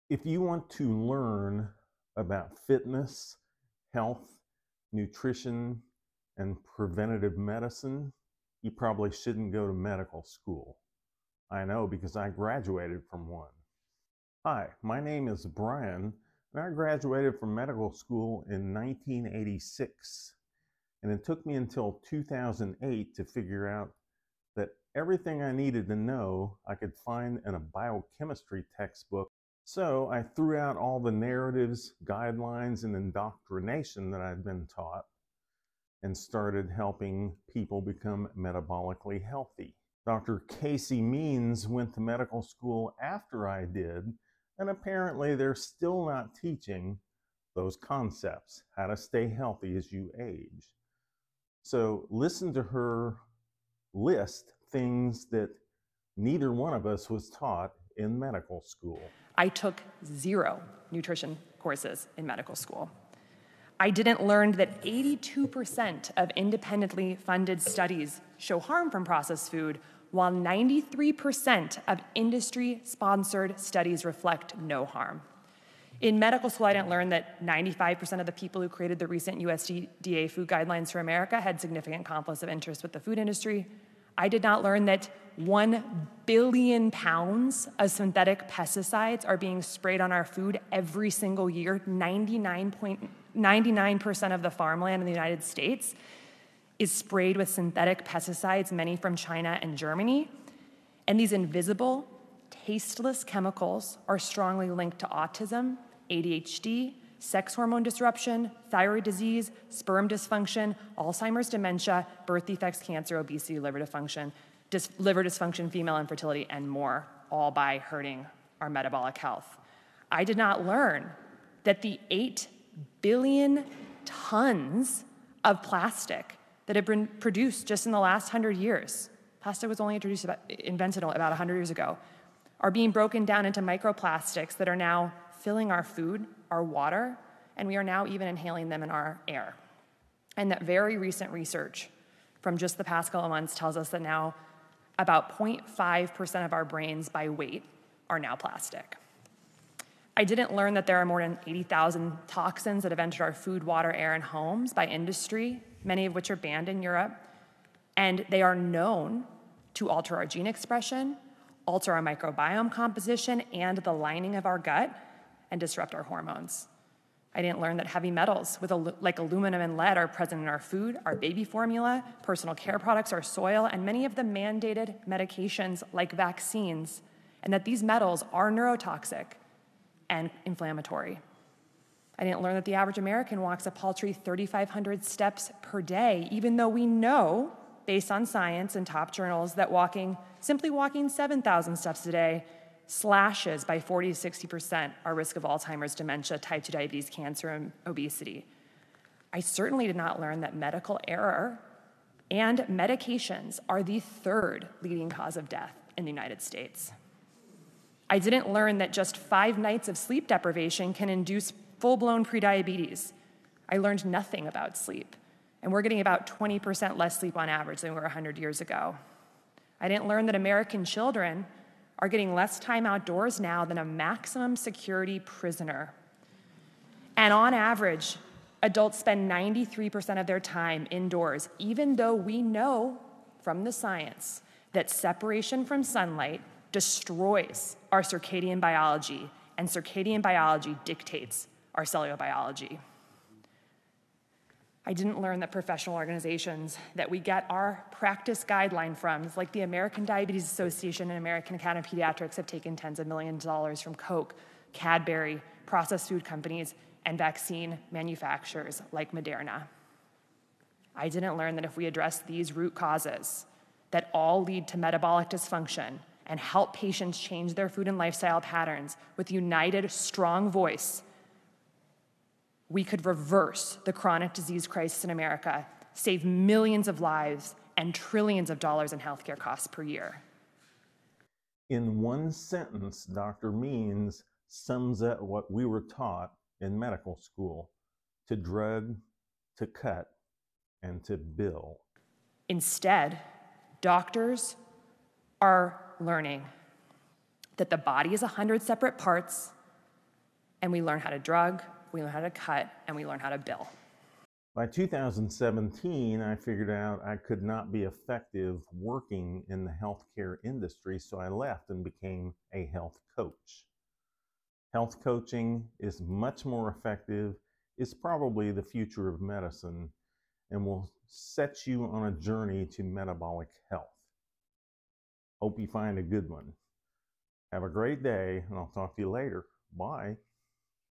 If you want to learn about fitness, health, nutrition, and preventative medicine, you probably shouldn't go to medical school. I know because I graduated from one. Hi, my name is Brian, and I graduated from medical school in 1986. And it took me until 2008 to figure out that everything I needed to know I could find in a biochemistry textbook. So I threw out all the narratives, guidelines, and indoctrination that I'd been taught and started helping people become metabolically healthy. Dr. Casey Means went to medical school after I did, and apparently they're still not teaching those concepts, how to stay healthy as you age. So listen to her list things that neither one of us was taught in medical school. I took 0 nutrition courses in medical school. I didn't learn that 82% of independently funded studies show harm from processed food, while 93% of industry-sponsored studies reflect no harm. In medical school, I didn't learn that 95% of the people who created the recent USDA food guidelines for America had significant conflicts of interest with the food industry. I did not learn that 1 billion pounds of synthetic pesticides are being sprayed on our food every single year. 99% of the farmland in the United States is sprayed with synthetic pesticides, many from China and Germany. And these invisible, tasteless chemicals are strongly linked to autism, ADHD, sex hormone disruption, thyroid disease, sperm dysfunction, Alzheimer's, dementia, birth defects, cancer, obesity, liver dysfunction, female infertility, and more, all by hurting our metabolic health. I did not learn that the 8 billion tons of plastic that have been produced just in the last 100 years, plastic was only invented about 100 years ago, are being broken down into microplastics that are now filling our food, our water, and we are now even inhaling them in our air. And that very recent research from just the past couple of months tells us that now about 0.5% of our brains by weight are now plastic. I didn't learn that there are more than 80,000 toxins that have entered our food, water, air, and homes by industry, many of which are banned in Europe, and they are known to alter our gene expression, alter our microbiome composition and the lining of our gut, and disrupt our hormones. I didn't learn that heavy metals like aluminum and lead are present in our food, our baby formula, personal care products, our soil, and many of the mandated medications like vaccines, and that these metals are neurotoxic and inflammatory. I didn't learn that the average American walks a paltry 3,500 steps per day, even though we know, based on science and top journals, that simply walking 7,000 steps a day slashes by 40 to 60% our risk of Alzheimer's, dementia, type 2 diabetes, cancer, and obesity. I certainly did not learn that medical error and medications are the 3rd leading cause of death in the United States. I didn't learn that just 5 nights of sleep deprivation can induce full-blown prediabetes. I learned nothing about sleep, and we're getting about 20% less sleep on average than we were 100 years ago. I didn't learn that American children are getting less time outdoors now than a maximum security prisoner. And on average, adults spend 93% of their time indoors, even though we know from the science that separation from sunlight destroys our circadian biology, and circadian biology dictates our cellular biology. I didn't learn that professional organizations that we get our practice guideline from, like the American Diabetes Association and American Academy of Pediatrics, have taken tens of millions of dollars from Coke, Cadbury, processed food companies, and vaccine manufacturers like Moderna. I didn't learn that if we address these root causes that all lead to metabolic dysfunction and help patients change their food and lifestyle patterns with united, strong voice, we could reverse the chronic disease crisis in America, save millions of lives and trillions of dollars in healthcare costs per year. In one sentence, Dr. Means sums up what we were taught in medical school: to drug, to cut, and to bill. Instead, doctors are learning that the body is 100 separate parts, and we learn how to drug, we learn how to cut, and we learn how to bill. By 2017, I figured out I could not be effective working in the healthcare industry, so I left and became a health coach. Health coaching is much more effective, is probably the future of medicine, and will set you on a journey to metabolic health. Hope you find a good one. Have a great day, and I'll talk to you later. Bye.